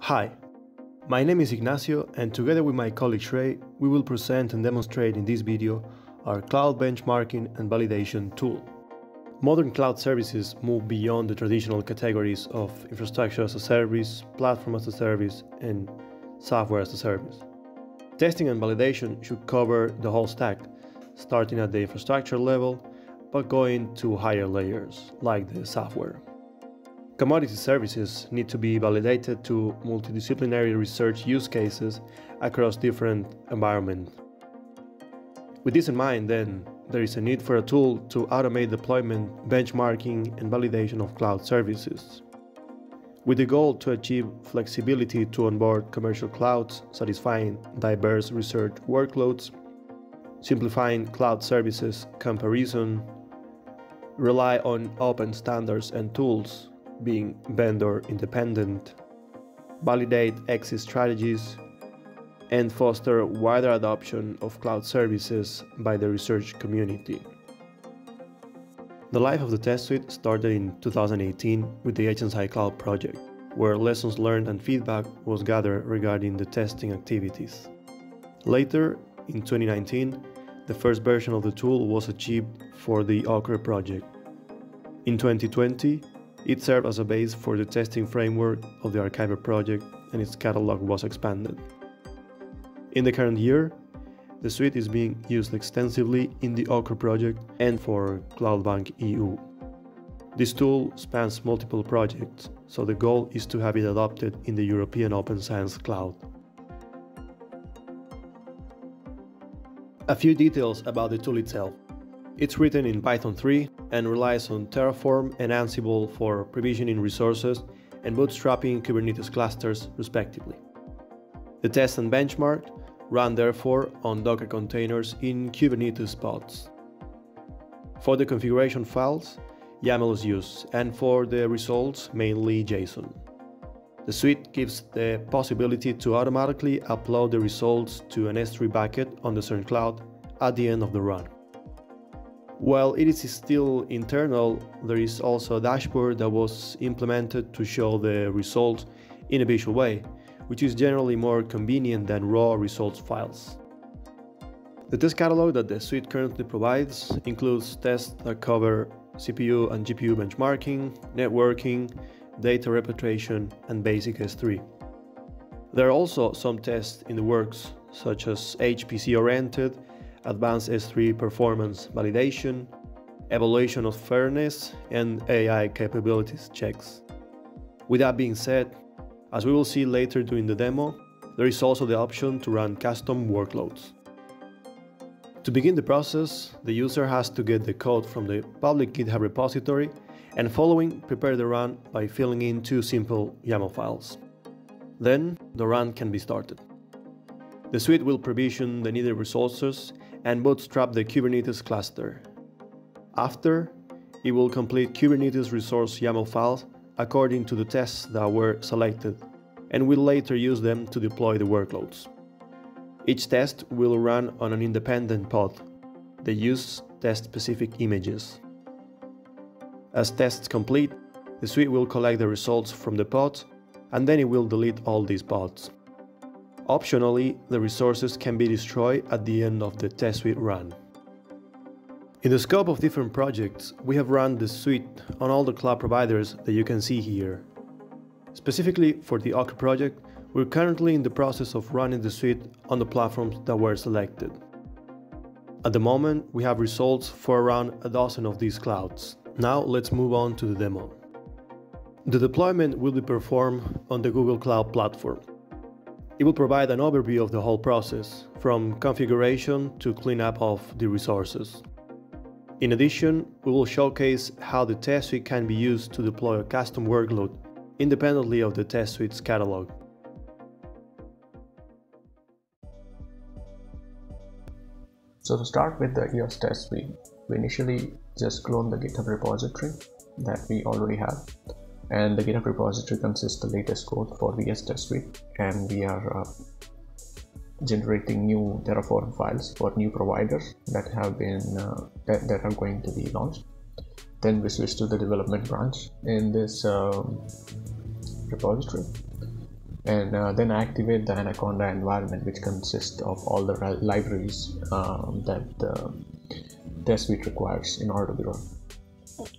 Hi, my name is Ignacio, and together with my colleague Shrey, we will present and demonstrate in this video our cloud benchmarking and validation tool. Modern cloud services move beyond the traditional categories of infrastructure as a service, platform as a service, and software as a service. Testing and validation should cover the whole stack, starting at the infrastructure level, but going to higher layers, like the software. Commodity services need to be validated to multidisciplinary research use cases across different environments. With this in mind, then, there is a need for a tool to automate deployment, benchmarking, and validation of cloud services. With the goal to achieve flexibility to onboard commercial clouds, satisfying diverse research workloads, simplifying cloud services comparison, rely on open standards and tools, being vendor independent, validate exit strategies, and foster wider adoption of cloud services by the research community. The life of the test suite started in 2018 with the HNSciCloud project, where lessons learned and feedback was gathered regarding the testing activities. Later, in 2019, the first version of the tool was achieved for the OCRE project. In 2020, it served as a base for the testing framework of the archival project, and its catalog was expanded. In the current year, the suite is being used extensively in the OCRE project and for CloudBank EU. This tool spans multiple projects, so the goal is to have it adopted in the European Open Science Cloud. A few details about the tool itself. It's written in Python 3 and relies on Terraform and Ansible for provisioning resources and bootstrapping Kubernetes clusters, respectively. The test and benchmark run therefore on Docker containers in Kubernetes pods. For the configuration files, YAML is used, and for the results, mainly JSON. The suite gives the possibility to automatically upload the results to an S3 bucket on the CERN cloud at the end of the run. While it is still internal, there is also a dashboard that was implemented to show the results in a visual way, which is generally more convenient than raw results files. The test catalog that the suite currently provides includes tests that cover CPU and GPU benchmarking, networking, data replication, and basic S3. There are also some tests in the works, such as HPC-oriented, advanced S3 performance validation, evaluation of fairness, and AI capabilities checks. With that being said, as we will see later during the demo, there is also the option to run custom workloads. To begin the process, the user has to get the code from the public GitHub repository and following prepare the run by filling in two simple YAML files. Then the run can be started. The suite will provision the needed resources and bootstrap the Kubernetes cluster. After, it will complete Kubernetes resource YAML files according to the tests that were selected, and will later use them to deploy the workloads. Each test will run on an independent pod. They use test-specific images. As tests complete, the suite will collect the results from the pods, and then it will delete all these pods. Optionally, the resources can be destroyed at the end of the test suite run. In the scope of different projects, we have run the suite on all the cloud providers that you can see here. Specifically for the OCRE project, we're currently in the process of running the suite on the platforms that were selected. At the moment, we have results for around a dozen of these clouds. Now let's move on to the demo. The deployment will be performed on the Google Cloud Platform. It will provide an overview of the whole process, from configuration to cleanup of the resources. In addition, we will showcase how the test suite can be used to deploy a custom workload independently of the test suite's catalog. So to start with the EOS test suite, we initially just clone the GitHub repository that we already have. And the GitHub repository consists of the latest code for the EOS test suite, and we are generating new Terraform files for new providers that have been that are going to be launched. Then we switch to the development branch in this repository, and then activate the Anaconda environment, which consists of all the libraries that the test suite requires in order to be run.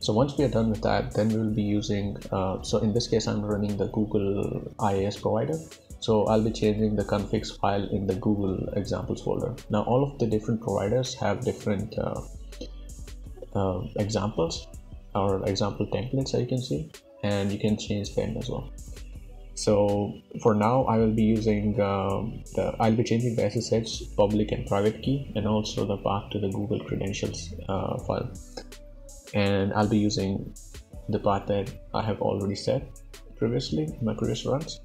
So once we are done with that, then we will be using, so in this case I'm running the Google IIS provider, so I'll be changing the configs file in the Google examples folder. Now all of the different providers have different examples or example templates, as you can see, and you can change them as well. So for now I will be using I'll be changing the SSH public and private key, and also the path to the Google credentials file. And I'll be using the path that I have already set previously in my previous runs.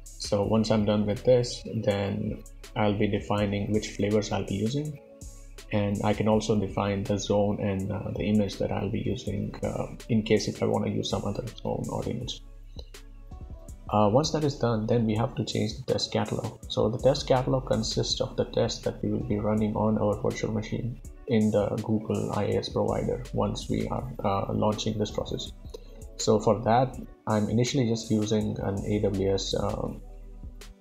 So once I'm done with this, then I'll be defining which flavors I'll be using, and I can also define the zone and the image that I'll be using in case if I want to use some other zone or image. Once that is done, then we have to change the test catalog. So the test catalog consists of the tests that we will be running on our virtual machine in the Google IIS provider once we are launching this process. So for that, I'm initially just using an AWS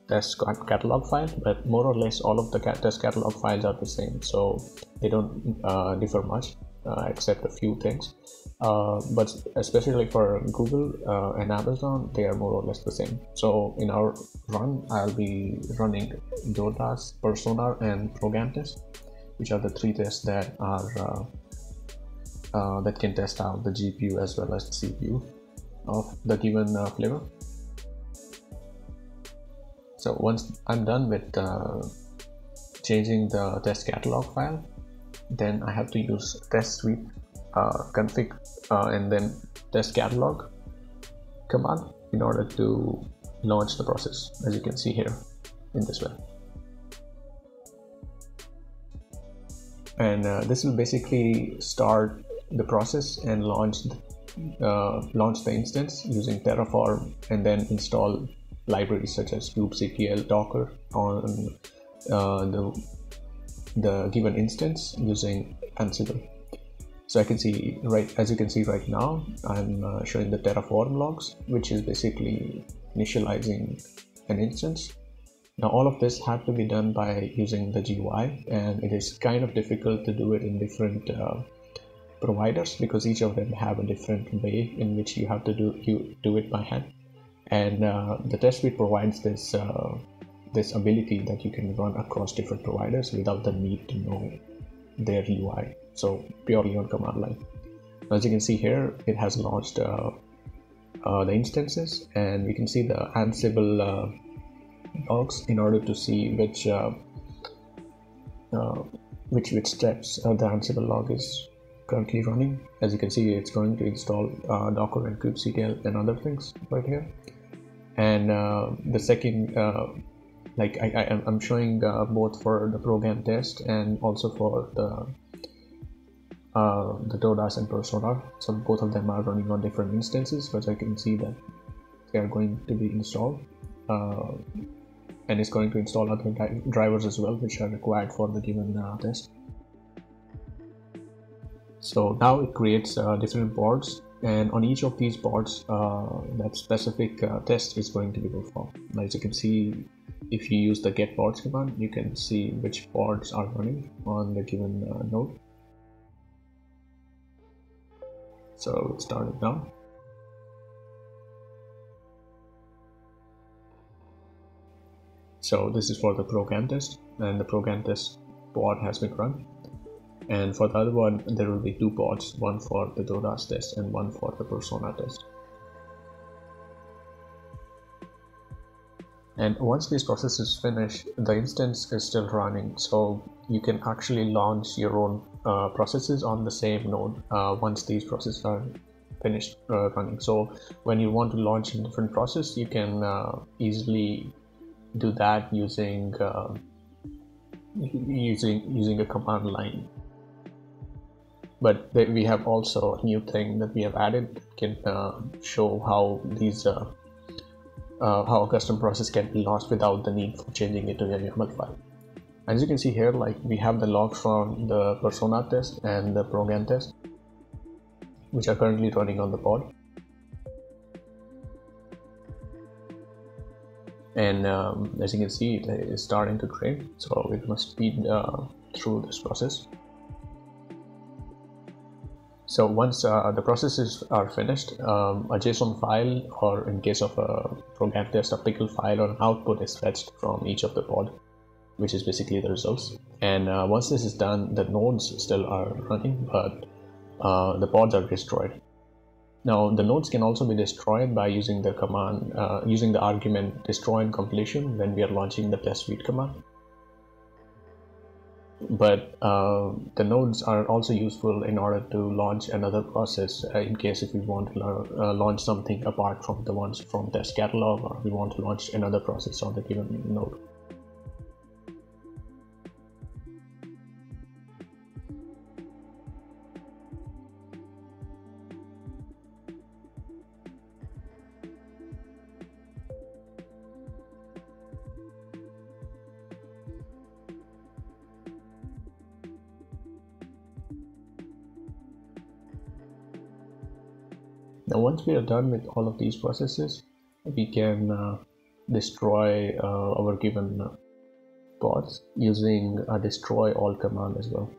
test catalog file, but more or less all of the test catalog files are the same, so they don't differ much except a few things. But especially for Google and Amazon, they are more or less the same. So in our run, I'll be running DODAS, Persona, and ProGAN test, which are the three tests that are that can test out the GPU as well as the CPU of the given flavor. So once I'm done with changing the test catalog file, then I have to use test suite config and then test catalog command in order to launch the process, as you can see here in this way. And this will basically start the process and launch the instance using Terraform, and then install libraries such as kubectl, Docker on the given instance using Ansible. So I can see as you can see right now, I'm showing the Terraform logs, which is basically initializing an instance. Now all of this had to be done by using the GUI, and it is kind of difficult to do it in different providers because each of them have a different way in which you have to do it by hand. And the test suite provides this this ability that you can run across different providers without the need to know their UI, so purely on command line. As you can see here, it has launched the instances, and we can see the Ansible logs in order to see which steps the Ansible log is currently running. As you can see, it's going to install Docker and kubectl and other things right here. And the second, I'm showing both for the ProGAN test and also for the DODAS and Persona. So both of them are running on different instances, but I can see that they are going to be installed, and it's going to install other drivers as well, which are required for the given test. So now it creates different boards, and on each of these boards that specific test is going to be performed. Now, as you can see, if you use the get boards command, you can see which boards are running on the given node. So let's start it now. So this is for the ProGAN test, and the ProGAN test board has been run. And for the other one, there will be two pods, one for the DODAS test and one for the Persona test. And once this process is finished, the instance is still running, so you can actually launch your own processes on the same node once these processes are finished running. So when you want to launch a different process, you can easily do that using using a command line. But we have also a new thing that we have added, can show how these how a custom process can be launched without the need for changing it to a YAML file. As you can see here, like we have the logs from the Persona test and the ProGAN test, which are currently running on the pod. And as you can see, it is starting to train, so we're going to speed through this process. So once the processes are finished, a JSON file, or in case of a program test, a pickle file or an output is fetched from each of the pod, which is basically the results. And once this is done, the nodes still are running, but the pods are destroyed. Now the nodes can also be destroyed by using the command, using the argument destroy in completion when we are launching the test suite command. But the nodes are also useful in order to launch another process in case if we want to launch something apart from the ones from test catalog, or we want to launch another process on the given node. Now once we are done with all of these processes, we can destroy our given pods using a destroy all command as well.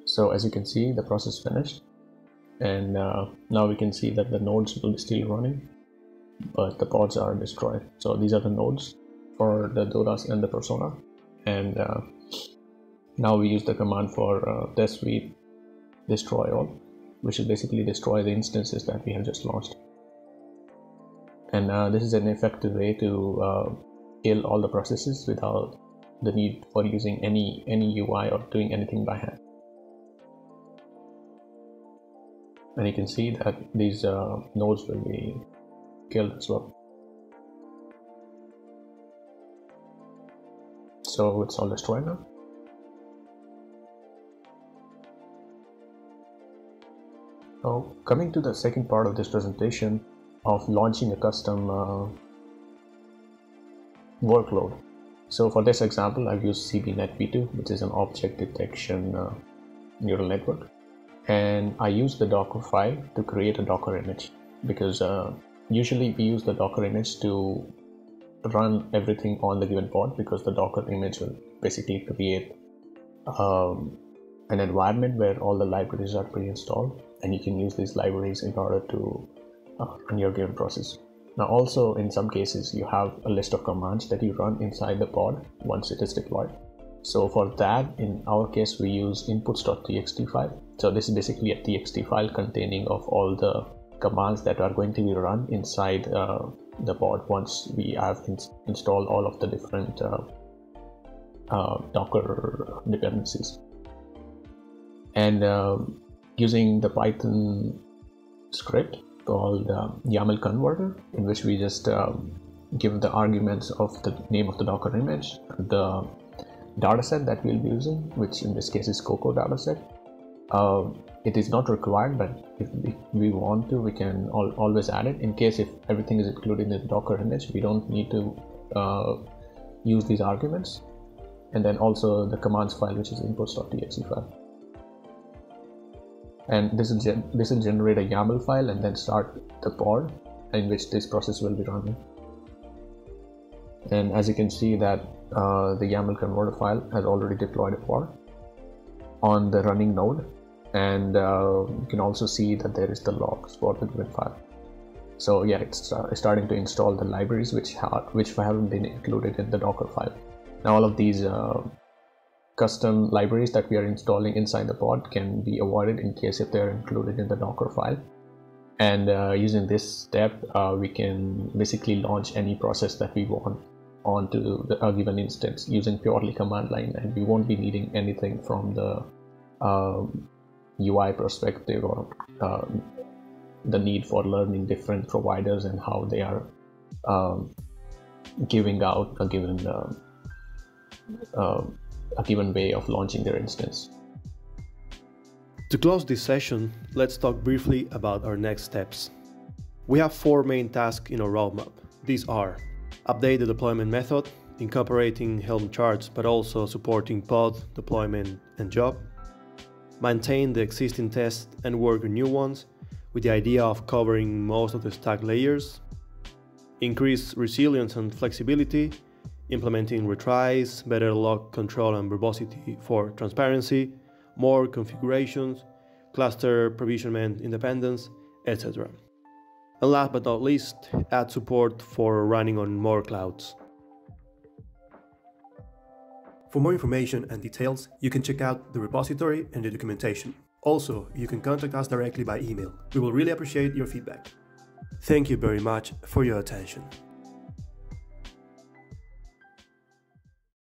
So as you can see, the process finished, and now we can see that the nodes will be still running, but the pods are destroyed. So these are the nodes for the Dodas and the persona, and now we use the command for test suite destroy all, which will basically destroy the instances that we have just launched. And this is an effective way to kill all the processes without the need for using any UI or doing anything by hand. And you can see that these nodes will be killed as well. So it's all destroyed now. Now, coming to the second part of this presentation of launching a custom workload. So for this example, I've used CBNet v2, which is an object detection neural network. And I use the Docker file to create a Docker image, because usually we use the Docker image to run everything on the given pod, because the Docker image will basically create an environment where all the libraries are pre-installed, and you can use these libraries in order to run your given process. Now also in some cases you have a list of commands that you run inside the pod once it is deployed. So for that, in our case, we use inputs.txt file. So this is basically a txt file containing of all the commands that are going to be run inside the pod once we have installed all of the different Docker dependencies. And using the Python script called YAML converter, in which we just give the arguments of the name of the Docker image, the dataset that we'll be using, which in this case is Coco dataset. It is not required, but if we want to, we can always add it. In case if everything is included in the Docker image, we don't need to use these arguments. And then also the commands file, which is inputs.txt file. And this will generate a YAML file and then start the pod in which this process will be running. And as you can see that the YAML converter file has already deployed a pod on the running node, and you can also see that there is the logs for the given file. So yeah, it's starting to install the libraries which haven't been included in the Docker file. Now all of these custom libraries that we are installing inside the pod can be avoided in case if they're included in the Docker file. And using this step, we can basically launch any process that we want onto a given instance using purely command line, and we won't be needing anything from the UI perspective or the need for learning different providers and how they are giving out a given way of launching their instance. To close this session, let's talk briefly about our next steps. We have 4 main tasks in our roadmap. These are: update the deployment method, incorporating Helm charts but also supporting pod, deployment and job; maintain the existing tests and work on new ones, with the idea of covering most of the stack layers, increase resilience and flexibility, implementing retries, better log control and verbosity for transparency, more configurations, cluster provisionment independence, etc. And last but not least, add support for running on more clouds. For more information and details, you can check out the repository and the documentation. Also, you can contact us directly by email. We will really appreciate your feedback. Thank you very much for your attention.